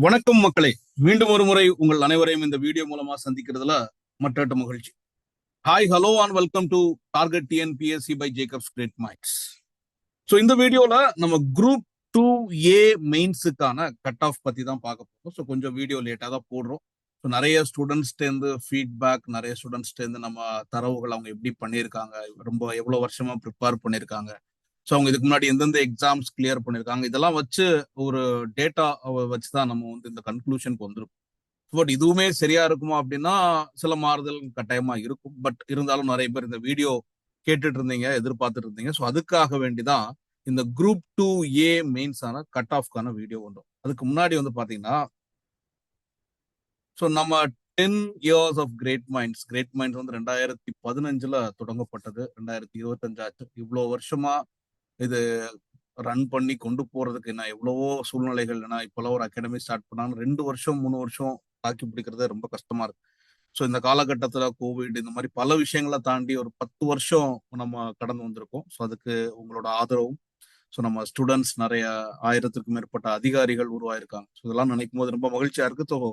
வணக்கம் மக்களே. மீண்டும் ஒரு முறை உங்கள் அனைவரையும் இந்த வீடியோ மூலமா சந்திக்கிறதுல மற்றற்ற மகிழ்ச்சி. Hi, hello and welcome to target TNPSC by Jacobs great minds. So இந்த வீடியோல நம்ம குரூப் 2A மெயின்ஸுக்கான கட் ஆஃப் பத்தி தான் பார்க்க போறோம். ஸோ கொஞ்சம் வீடியோ லேட்டாக தான் போடுறோம். ஸோ நிறைய ஸ்டூடெண்ட்ஸ்டேருந்து ஃபீட்பேக், நிறைய ஸ்டூடெண்ட்ஸ்டேருந்து நம்ம தரவுகள் அவங்க எப்படி பண்ணியிருக்காங்க, ரொம்ப எவ்வளோ வருஷமா ப்ரிப்பேர் பண்ணியிருக்காங்க, ஸோ அவங்க இதுக்கு முன்னாடி எந்தெந்த எக்ஸாம்ஸ் கிளியர் பண்ணியிருக்காங்க, இதெல்லாம் வச்சு ஒரு டேட்டா வச்சு தான் நம்ம வந்து இந்த கன்க்ளூஷனுக்கு வந்துருக்கோம். பட் இதுவுமே சரியா இருக்குமா அப்படின்னா சில மாறுதல் கட்டாயமா இருக்கும். பட் இருந்தாலும் நிறைய பேர் இந்த வீடியோ கேட்டுட்டு இருந்தீங்க, எதிர்பார்த்துட்டு இருந்தீங்க. ஸோ அதுக்காக வேண்டிதான் இந்த குரூப் 2A மெயின்ஸான கட் ஆஃப்கான வீடியோ வந்தோம். அதுக்கு முன்னாடி வந்து பாத்தீங்கன்னா, ஸோ நம்ம 10 இயர்ஸ் ஆஃப் கிரேட் மைண்ட்ஸ் வந்து 2015 தொடங்கப்பட்டது. 2025 ஆச்சு. இவ்வளோ வருஷமா இது ரன் பண்ணி கொண்டு போறதுக்கு என்ன எவ்வளவோ சூழ்நிலைகள். ஏன்னா இப்பெல்லாம் ஒரு அகாடமி ஸ்டார்ட் பண்ணாங்க 2 வருஷம் 3 வருஷம் தாக்கி பிடிக்கிறது ரொம்ப கஷ்டமா இருக்கு. ஸோ இந்த காலகட்டத்துல கோவிட் இந்த மாதிரி பல விஷயங்களை தாண்டி ஒரு 10 வருஷம் நம்ம கடந்து வந்திருக்கோம். ஸோ அதுக்கு உங்களோட ஆதரவும், ஸோ நம்ம ஸ்டூடெண்ட்ஸ் நிறைய 1000க்கும் மேற்பட்ட அதிகாரிகள் உருவாயிருக்காங்க. ஸோ இதெல்லாம் நினைக்கும் போது ரொம்ப மகிழ்ச்சியா இருக்கு. So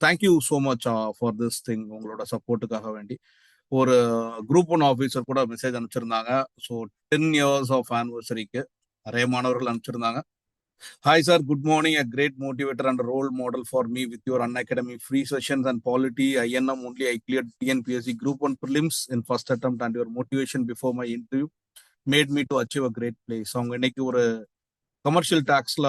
thank you so much for this thing. உங்களோட சப்போர்ட்டுக்காக வேண்டி ஒரு குரூப் 1 ஆஃபீஸர் கூட மெசேஜ் அனுப்பிச்சிருந்தாங்க. ஸோ 10 இயர்ஸ் ஆஃப் ஆனிவர்சரிக்கு நிறைய மாணவர்கள் அனுப்பிச்சிருந்தாங்க. Hi sir, good morning. A great motivator and role model for me with your unacademy free sessions and polity. INM only I cleared TNPSC Group 1 prelims in first attempt and your motivation before my interview made me to achieve a great place. அவங்க இன்னைக்கு ஒரு commercial டாக்ஸ்ல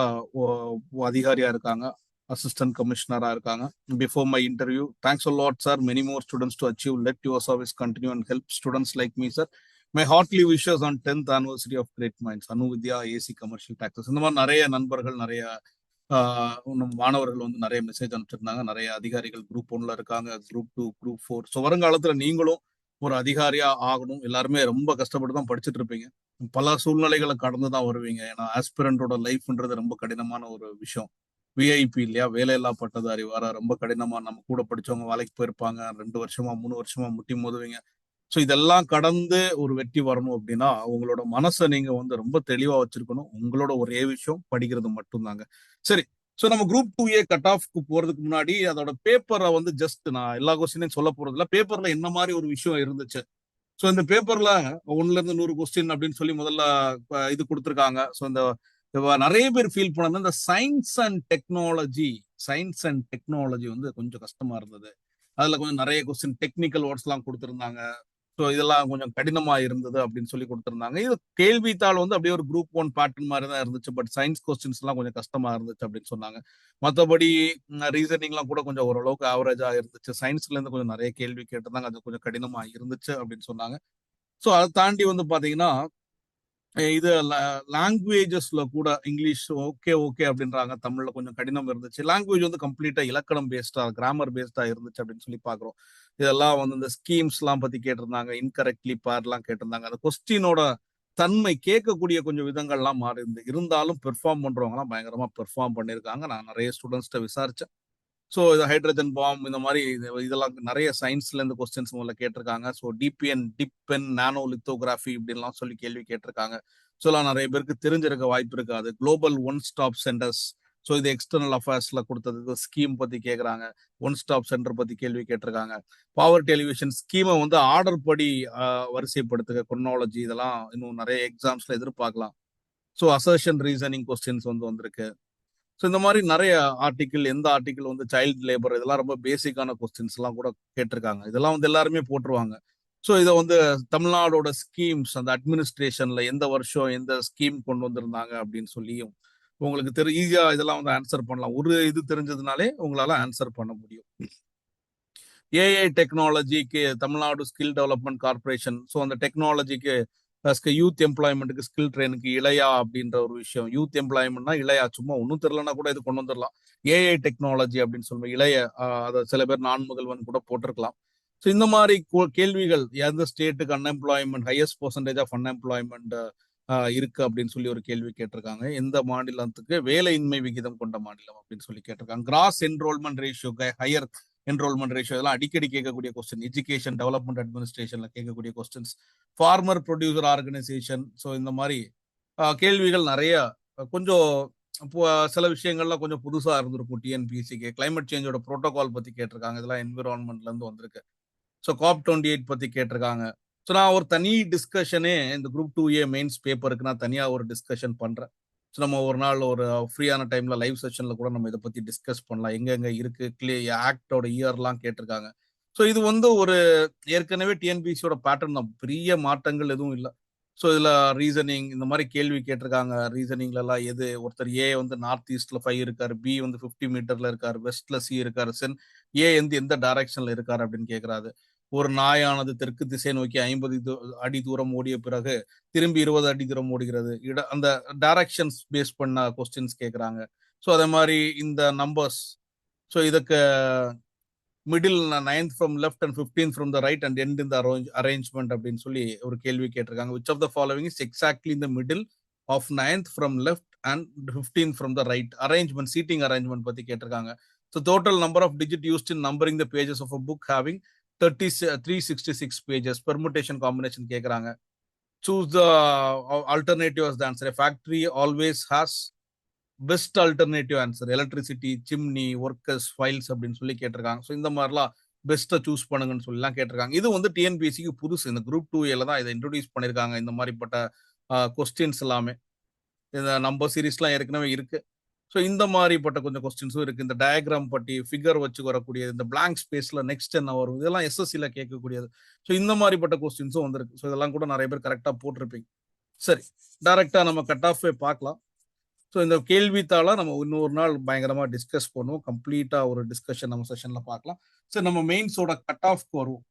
அதிகாரியா இருக்காங்க, assistant கமிஷனரா இருக்காங்க. Before my interview, thanks a lot sir, many more students to achieve, let your service continue and help students like me sir. My heartly wishes on 10th anniversary of great minds, Anuvidya AC commercial taxes. இந்த மாதிரி நிறைய நண்பர்கள், நிறைய மாணவர்கள் வந்து நிறைய message அனுப்பிச்சிருந்தாங்க. நிறைய அதிகாரிகள் குரூப் 1ல இருக்காங்க, குரூப் 2, குரூப் 4. ஸோ வருங்காலத்துல நீங்களும் ஒரு அதிகாரியா ஆகணும். எல்லாருமே ரொம்ப கஷ்டப்பட்டு தான் படிச்சுட்டு இருப்பீங்க, பல சூழ்நிலைகளை கடந்து தான் வருவீங்க. ஏன்னா ஆஸ்பிரண்டோட லைஃப்ன்றது ரொம்ப கடினமான ஒரு விஷயம். விஐபி இல்லையா, வேலையில்லா பட்டதாரி வர ரொம்ப கடினமா. நம்ம கூட படிச்சவங்க வேலைக்கு போயிருப்பாங்க, 2 வருஷமா 3 வருஷமா முட்டி மோதுவீங்க. ஸோ இதெல்லாம் கடந்து ஒரு வெற்றி வரணும் அப்படின்னா உங்களோட மனசை நீங்க வந்து ரொம்ப தெளிவா வச்சிருக்கணும். உங்களோட ஒரே விஷயம் படிக்கிறது மட்டும்தாங்க. சரி, ஸோ நம்ம குரூப் 2A கட் ஆஃப்க்கு போறதுக்கு முன்னாடி அதோட பேப்பரை வந்து ஜஸ்ட் நான் எல்லா கொஸ்டினையும் சொல்ல போறது இல்லை. பேப்பர்ல என்ன மாதிரி ஒரு விஷயம் இருந்துச்சு, ஸோ இந்த பேப்பர்ல 1ல இருந்து 100 கொஸ்டின் அப்படின்னு சொல்லி முதல்ல இது கொடுத்துருக்காங்க. ஸோ இந்த நிறைய பேர் ஃபீல் பண்ணது இந்த சயின்ஸ் அண்ட் டெக்னாலஜி வந்து கொஞ்சம் கஷ்டமா இருந்தது. அதுல கொஞ்சம் நிறைய கொஸ்டின் டெக்னிக்கல் வேர்ட்ஸ் எல்லாம் கொடுத்துருந்தாங்க. ஸோ இதெல்லாம் கொஞ்சம் கடினமா இருந்தது அப்படின்னு சொல்லி கொடுத்துருந்தாங்க. இது கேள்வித்தாள் வந்து அப்படியே ஒரு குரூப் 1 பேட்டர்ன் மாதிரி தான் இருந்துச்சு. பட் சயின்ஸ் கொஸ்டின்ஸ் எல்லாம் கொஞ்சம் கஷ்டமா இருந்துச்சு அப்படின்னு சொன்னாங்க. மற்றபடி ரீசனிங்லாம் கூட கொஞ்சம் ஓரளவுக்கு ஆவரேஜா இருந்துச்சு. சயின்ஸ்ல இருந்து கொஞ்சம் நிறைய கேள்வி கேட்டிருந்தாங்க, அது கொஞ்சம் கடினமா இருந்துச்சு அப்படின்னு சொன்னாங்க. ஸோ அதை தாண்டி வந்து பாத்தீங்கன்னா, இது லாங்குவேஜஸ்ல கூட இங்கிலீஷ் ஓகே ஓகே அப்படின்றாங்க, தமிழ்ல கொஞ்சம் கடினம் இருந்துச்சு. லாங்குவேஜ் வந்து கம்ப்ளீட்டா இலக்கணம் பேஸ்டா, கிராமர் பேஸ்டா இருந்துச்சு அப்படின்னு சொல்லி பாக்குறோம். இதெல்லாம் வந்து இந்த ஸ்கீம்ஸ் எல்லாம் பத்தி கேட்டிருந்தாங்க, இன்கரெக்ட்லி பார்லாம் கேட்டிருந்தாங்க. அந்த கொஸ்டினோட தன்மை, கேட்கக்கூடிய கொஞ்சம் விதங்கள்லாம் மாறி இருந்தாலும் பெர்ஃபார்ம் பண்றவங்க எல்லாம் பயங்கரமா பெர்ஃபார்ம் பண்ணியிருக்காங்க. நான் நிறைய ஸ்டூடெண்ட்ஸ்ட விசாரிச்சேன். ஸோ இது ஹைட்ரஜன் பாம் இந்த மாதிரி இதெல்லாம் நிறைய சயின்ஸ்ல இருந்து கொஸ்டின்ஸ் முதல்ல கேட்டிருக்காங்க. ஸோ டிப்பென் நானோ லித்தோகிராஃபி இப்படின்லாம் சொல்லி கேள்வி கேட்டிருக்காங்க. ஸோ எல்லாம் நிறைய பேருக்கு தெரிஞ்சிருக்க வாய்ப்பு இருக்காது. Global one stop centres, so இது எக்ஸ்டர்னல் அஃபேர்ஸ்ல கொடுத்தது. ஸ்கீம் பத்தி கேட்கறாங்க, ஒன் ஸ்டாப் சென்டர் பத்தி கேள்வி கேட்டிருக்காங்க. பவர் டெலிவிஷன் ஸ்கீமை வந்து ஆர்டர் படி வரிசைப்படுத்துக, குரோனாலஜி, இதெல்லாம் இன்னும் நிறைய எக்ஸாம்ஸ்ல எதிர்பார்க்கலாம். ஸோ அசர்ஷன் ரீசனிங் கொஸ்டின்ஸ் வந்து வந்திருக்கு. ஸோ இந்த மாதிரி நிறைய எந்த ஆர்டிக்கிள் வந்து சைல்ட் லேபர், இதெல்லாம் ரொம்ப பேசிக்கான கொஸ்டின்ஸ் எல்லாம் கூட கேட்டிருக்காங்க. இதெல்லாம் வந்து எல்லாருமே போட்டுருவாங்க. ஸோ இதை வந்து தமிழ்நாடோட ஸ்கீம்ஸ், அந்த அட்மினிஸ்ட்ரேஷன்ல எந்த வருஷம் எந்த ஸ்கீம் கொண்டு வந்திருந்தாங்க அப்படின்னு சொல்லியும் உங்களுக்கு ஈஸியா இதெல்லாம் வந்து ஆன்சர் பண்ணலாம். ஒரு இது தெரிஞ்சதுனாலே உங்களால ஆன்சர் பண்ண முடியும். ஏஐ டெக்னாலஜிக்கு Tamil Nadu skill development corporation, so அந்த டெக்னாலஜிக்கு யூத் எம்ப்ளாய்மெண்ட்டுக்கு ஸ்கில் ட்ரெயினுக்கு இளையா அப்படின்ற ஒரு விஷயம். யூத் எம்ப்ளாய்மெண்ட்னா இளையா, சும்மா ஒன்றும் தெரியலன்னா கூட இது கொண்டு வந்துடலாம். ஏஐ டெக்னாலஜி அப்படின்னு சொல்லுவோம், இளைய. அதை சில பேர் நான் முதல்வன் கூட போட்டிருக்கலாம். ஸோ இந்த மாதிரி கேள்விகள், எந்த ஸ்டேட்டுக்கு unemployment highest percentage of unemployment இருக்கு அப்படின்னு சொல்லி ஒரு கேள்வி கேட்டிருக்காங்க. எந்த மாநிலத்துக்கு வேலையின்மை விகிதம் கொண்ட மாநிலம் அப்படின்னு சொல்லி கேட்டிருக்காங்க. Gross enrolment ratio, higher enrolment ratio, இதெல்லாம் அடிக்கடி கேட்கக்கூடிய கொஸ்டின். எஜுகேஷன் டெவலப்மெண்ட் அட்மினிஸ்ட்ரேஷன்ல கேட்கக்கூடிய questions. Farmer producer organisation, so இந்த மாதிரி கேள்விகள் நிறைய கொஞ்சம் அப்போ சில விஷயங்கள்லாம் கொஞ்சம் புதுசா இருந்திருக்கும் டிஎன்பிஎஸ்சிக்கு. கிளைமேட் சேஞ்சோட புரோட்டோகால் பத்தி கேட்டிருக்காங்க. இதெல்லாம் என்விரான்மெண்ட்ல இருந்து வந்திருக்கு. ஸோ COP28 பத்தி கேட்டிருக்காங்க. ஸோ நான் ஒரு தனி டிஸ்கஷனே இந்த குரூப் 2A மெயின்ஸ் பேப்பருக்கு நான் தனியா ஒரு டிஸ்கஷன் பண்றேன். ஸோ நம்ம ஒரு நாள் ஒரு ஃப்ரீயான டைம்ல லைவ் செஷன்ல கூட நம்ம இத பத்தி டிஸ்கஸ் பண்ணலாம். எங்கெங்க இருக்கு ஆக்ட்டோட இயர்லாம் கேட்டிருக்காங்க. ஸோ இது வந்து ஒரு ஏற்கனவே டிஎன்பிஎஸ்சியோட பேட்டர்ன் தான். பெரிய மாற்றங்கள் எதுவும் இல்ல. ஸோ இதுல ரீசனிங் இந்த மாதிரி கேள்வி கேட்டிருக்காங்க. ரீசனிங்ல எல்லாம் எது ஒருத்தர் ஏ வந்து நார்த் ஈஸ்ட்ல 5 இருக்காரு, பி வந்து 50 மீட்டர்ல இருக்காரு, வெஸ்ட்ல சி இருக்காரு, ஏ வந்து எந்த டைரக்ஷன்ல இருக்காரு அப்படின்னு கேட்கறாரு. ஒரு நாயானது தெற்கு திசை நோக்கி 50 அடி தூரம் ஓடிய பிறகு திரும்பி 20 அடி தூரம் ஓடுகிறது. அந்த டைரக்ஷன்ஸ் பேஸ் பண்ண கொஸ்டின்ஸ் கேட்கறாங்க. ஸோ அதே மாதிரி இந்த நம்பர்ஸ், ஸோ இதுக்கு middle 9th from left and 15th from the right and end இந்த அரேஞ்ச்மெண்ட் அப்படின்னு சொல்லி ஒரு கேள்வி கேட்டிருக்காங்க. Which of the following is exactly இந்த middle of 9th from left and 15th from the right arrangement, seating arrangement பத்தி கேட்டிருக்காங்க. So total number of digit used in numbering the pages of a book having 366 pages. Permutation combination கேட்கறாங்க. Choose the alternative as the answer. A factory always has best alternative answer. Electricity, chimney, workers, files அப்படின்னு சொல்லி கேட்டிருக்காங்க. So இந்த மாதிரிலாம் பெஸ்ட்டை choose பண்ணுங்கன்னு சொல்லிலாம் கேட்டிருக்காங்க. இது வந்து டிஎன்பிஎஸ்சிக்கு புதுசு. இந்த குரூப் 2A தான் இதை இன்ட்ரோடியூஸ் பண்ணியிருக்காங்க. இந்த மாதிரிப்பட்ட கொஸ்டின்ஸ் எல்லாமே இந்த நம்பர் சீரீஸ்லாம் ஏற்கனவே இருக்கு. ஸோ இந்த மாதிரிப்பட்ட கொஞ்சம் கொஸ்டின்ஸும் இருக்கு. இந்த டயக்ராம் பட்டி ஃபிகர் வச்சு வரக்கூடியது, இந்த பிளாங்க் ஸ்பேஸ்ல நெக்ஸ்ட் என்ன வரும், இதெல்லாம் எஸ்எஸ்சியில் கேட்கக்கூடியது. ஸோ இந்த மாதிரிப்பட்ட கொஸ்டின்ஸும் வந்திருக்கு. ஸோ இதெல்லாம் கூட நிறைய பேர் கரெக்டாக போட்டிருப்பீங்க. சரி, டைரக்டா நம்ம கட் ஆஃப் பார்க்கலாம். ஸோ இந்த கேள்வித்தாள நம்ம இன்னொரு நாள் பயங்கரமா டிஸ்கஸ் பண்ணுவோம். கம்ப்ளீட்டா ஒரு டிஸ்கஷன் நம்ம செஷன்ல பார்க்கலாம். சரி, நம்ம மெயின்ஸோட கட் ஆஃப்க்கு வருவோம்.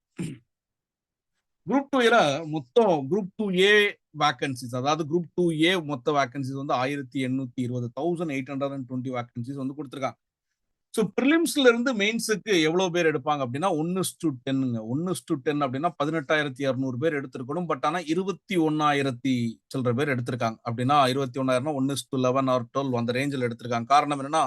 குரூப் 2 மொத்தம் குரூப் 2A வேகன்சிஸ், அதாவது குரூப் 2A மொத்த வேகன்சிஸ் வந்து 1820 1820 வேகன்சிஸ் வந்து கொடுத்துருக்காங்க. ஸோ ப்ரிலிம்ஸ்ல இருந்து மெயின்ஸுக்கு எவ்வளவு பேர் எடுப்பாங்க அப்படின்னா 1:10ங்க. 1:10 அப்படின்னா 18,200 பேர் எடுத்திருக்கணும். பட் ஆனா 21,000 சில்லற பேர் எடுத்திருக்காங்க. அப்படின்னா 21,000 1:11 ஆர் 12 அந்த ரேஞ்சில் எடுத்திருக்காங்க. காரணம் என்னன்னா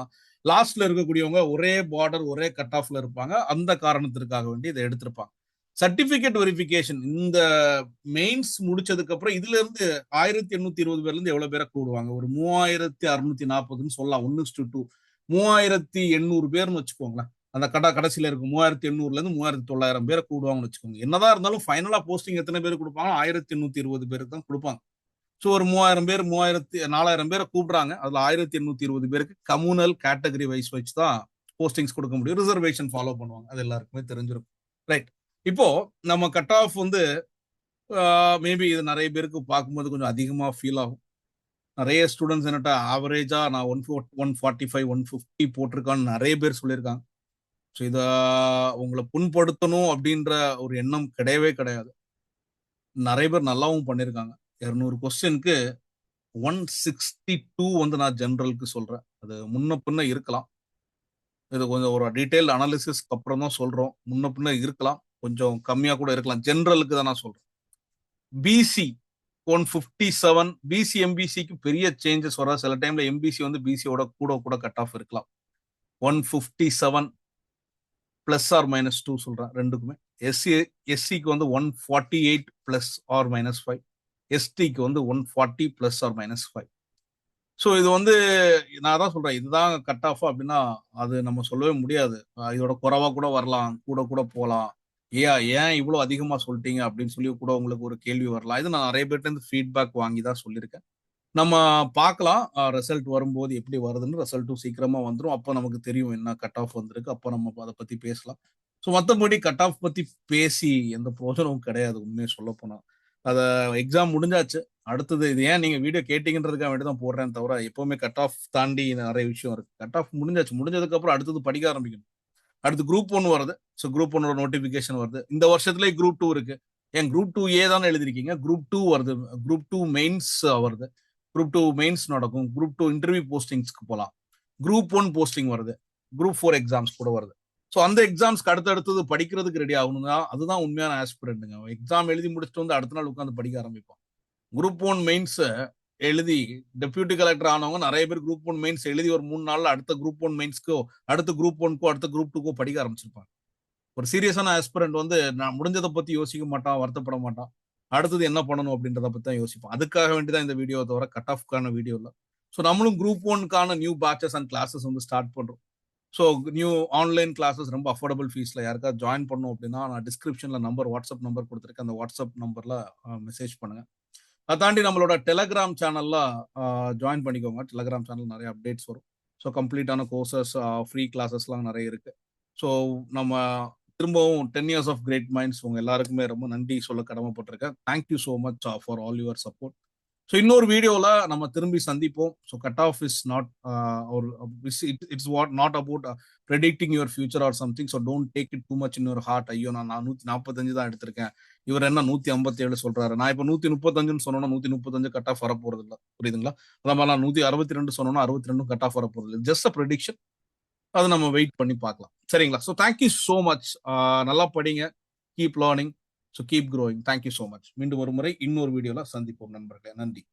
லாஸ்ட்ல இருக்கக்கூடியவங்க ஒரே பார்டர் ஒரே கட் ஆஃப்ல இருப்பாங்க. அந்த காரணத்திற்காக வேண்டி இதை எடுத்திருப்பாங்க. சர்டிபிகேட் வெரிஃபிகேஷன் இந்த மெயின்ஸ் முடிச்சதுக்கு அப்புறம் இதுல இருந்து 1820 பேர்ல இருந்து எவ்வளவு பேரை கூடுவாங்க, ஒரு 3640 சொல்லலாம். 1:2 3800 பேர்னு வச்சுக்கோங்களேன். அந்த கடைசியில இருக்கும் 3800ல இருந்து 3900 பேரை கூடுவாங்கன்னு வச்சுக்கோங்க. என்னதான் இருந்தாலும் ஃபைனலா போஸ்டிங் எத்தனை பேர் கொடுப்பாங்க, 1820 பேருக்கு தான் கொடுப்பாங்க. ஸோ ஒரு 3000 பேர் 4000 பேரை கூப்பிடுறாங்க. அதுல 1820 பேருக்கு கம்யூனல் கேட்டகரி வைஸ் வச்சு தான் போஸ்டிங்ஸ் கொடுக்க முடியும். ரிசர்வேஷன் ஃபாலோ பண்ணுவாங்க, அது எல்லாருக்குமே தெரிஞ்சிருக்கும். ரைட், இப்போ நம்ம கட் ஆஃப் வந்து மேபி இது நிறைய பேருக்கு பார்க்கும்போது கொஞ்சம் அதிகமா ஃபீல் ஆகும். நிறைய ஸ்டூடெண்ட்ஸ் என்னட்ட ஆவரேஜா நான் 145 150 போட்டிருக்கான்னு நிறைய பேர் சொல்லியிருக்காங்க. ஸோ இதை உங்களை புண்படுத்தணும் அப்படின்ற ஒரு எண்ணம் கிடையவே கிடையாது. நிறைய பேர் நல்லாவும் பண்ணியிருக்காங்க. 200 கொஸ்டினுக்கு 162 வந்து நான் ஜென்ரலுக்கு சொல்றேன். அது முன்ன பின்ன இருக்கலாம். இது கொஞ்சம் ஒரு டீடைல் அனாலிசிஸ்க்கு அப்புறம் தான் சொல்றோம். முன்ன பின்ன இருக்கலாம், கொஞ்சம் கம்மியா கூட இருக்கலாம். ஜென்ரலுக்கு தான் நான் சொல்றேன். பிசி 157, பிசி எம்பிசிக்கு பெரிய சேஞ்சஸ் வர, சில டைம்ல எம்பிசி வந்து பிசியோட கூட கட் ஆஃப் இருக்கலாம். 157 பிளஸ் ஆர் மைனஸ் 2 சொல்றேன் ரெண்டுக்குமே. எஸ்சிக்கு வந்து 148 பிளஸ் ஆர் மைனஸ் 5, எஸ்டிக்கு வந்து 140 பிளஸ் ஆர் மைனஸ் 5. ஸோ இது வந்து நான் தான் சொல்றேன், இதுதான் கட் ஆஃப் அப்படின்னா அது நம்ம சொல்லவே முடியாது. இதோட குறைவா கூட வரலாம், கூட போகலாம். ஏன் இவ்வளவு அதிகமா சொல்லிட்டீங்க அப்படின்னு சொல்லி கூட உங்களுக்கு ஒரு கேள்வி வரலாம். இது நான் நிறைய பேர்ட்ட இருந்து ஃபீட்பேக் வாங்கி தான் சொல்லியிருக்கேன். நம்ம பார்க்கலாம் ரிசல்ட் வரும்போது எப்படி வருதுன்னு. ரிசல்ட்டும் சீக்கிரமா வந்துடும். அப்போ நமக்கு தெரியும் என்ன கட் ஆஃப் வந்திருக்கு. அப்போ நம்ம அதை பத்தி பேசலாம். ஸோ மற்றபடி கட் ஆஃப் பத்தி பேசி எந்த பிரோஜனமும் கிடையாது, உண்மையை சொல்ல போனா. அத எக்ஸாம் முடிஞ்சாச்சு. அடுத்தது இது ஏன் நீங்க வீடியோ கேட்டீங்கன்றதுக்காக வேண்டி தான் போடுறேன் தவிர, எப்பவுமே கட் ஆஃப் தாண்டி நிறைய விஷயம் இருக்கு. கட் ஆஃப் முடிஞ்சாச்சு. முடிஞ்சதுக்கு அப்புறம் அடுத்தது படிக்க ஆரம்பிக்கணும். அடுத்து குரூப் 1 வருது. ஸோ குரூப் 1 நோட்டிபிகேஷன் வருது. இந்த வருஷத்துலேயே குரூப் 2 இருக்கு. ஏன் குரூப் 2A தானே எழுதிருக்கீங்க, குரூப் 2 வருது. குரூப் 2 மெயின்ஸ் வருது. குரூப் 2 மெயின்ஸ் நடக்கும். குரூப் 2 இன்டர்வியூ போஸ்டிங்ஸ்க்கு போகலாம். குரூப் 1 போஸ்டிங் வருது. குரூப் 4 எக்ஸாம்ஸ் கூட வருது. ஸோ அந்த எக்ஸாம்ஸ்க்கு அடுத்தது படிக்கிறதுக்கு ரெடி ஆகணும்னா அதுதான் உண்மையான ஆஸ்பிரண்ட்டுங்க. எக்ஸாம் எழுதி முடிச்சுட்டு வந்து அடுத்த நாள் உட்காந்து படிக்க ஆரம்பிப்போம். குரூப் 1 மெயின்ஸ் எழுதி டெபியூட்டி கலெக்டர் ஆனவங்க நிறைய பேர் குரூப் 1 மெயின்ஸ் எழுதி ஒரு 3 நாள்ல அடுத்த குரூப் 1 மெயின்ஸ்க்கோ அடுத்த குரூப் 1க்கோ அடுத்த குரூப் 2க்கோ படிக்க ஆரம்பிச்சிருப்பாங்க. ஒரு சீரியஸான ஆஸ்பிரண்ட் வந்து நான் முடிஞ்சதை பத்தி யோசிக்க மாட்டான், வருத்தப்பட மாட்டான். அடுத்தது என்ன பண்ணணும் அப்படின்றத பத்தி தான் யோசிப்பான். அதுக்காக வேண்டிதான் இந்த வீடியோ தவிர கட் ஆஃப்கான வீடியோ இல்லை. ஸோ நம்மளும் குரூப் ஒன்க்கான நியூ பேட்சஸ் அண்ட் கிளாஸஸ் வந்து ஸ்டார்ட் பண்றோம். ஸோ நியூ ஆன்லைன் கிளாஸஸ் ரொம்ப அஃபோர்டபுள் ஃபீஸ்ல யாருக்காவது ஜாயின் பண்ணணும் அப்படின்னா நான் டிஸ்கிரிப்ஷன்ல வாட்ஸ்அப் நம்பர் கொடுத்துருக்கேன். அந்த வாட்ஸ்அப் நம்பர்ல மெசேஜ் பண்ணுங்க. அதை தாண்டி நம்மளோட டெலகிராம் சேனல்ல ஜாயின் பண்ணிக்கோங்க. டெலகிராம் சேனல் நிறைய அப்டேட்ஸ் வரும். ஸோ கம்ப்ளீட்டான கோர்சஸ், ஃப்ரீ கிளாஸஸ்லாம் நிறைய இருக்கு. ஸோ நம்ம திரும்பவும் 10 இயர்ஸ் ஆஃப் கிரேட் மைண்ட்ஸ் உங்க எல்லாருக்குமே ரொம்ப நன்றி சொல்ல கடமைப்பட்டிருக்கேன். Thank you so much for all your support. So இன்னொரு வீடியோவில் நம்ம திரும்பி சந்திப்போம். So cut off is not ஒரு it's what not about predicting your future or something. So don't take it too much in your heart. ஐயோ நான் 145 தான் எடுத்திருக்கேன், இவர் என்ன 157 சொல்றாரு, நான் இப்போ 135 சொன்னோன்னா 135 கட் ஆஃப் வரப்போறது இல்லை. புரியுதுங்களா? அதே மாதிரி நான் 162 சொன்னோன்னா 62 கட் ஆஃப் வரப்போறது இல்லை. Just a prediction. அதை நம்ம வெயிட் பண்ணி பார்க்கலாம். சரிங்களா? So thank you so much. நல்லா படிங்க, keep learning, so keep growing. Thank you so much. மீண்டும் ஒரு முறை இன்னொரு வீடியோல சந்திப்போம் நண்பர்களே. நன்றி.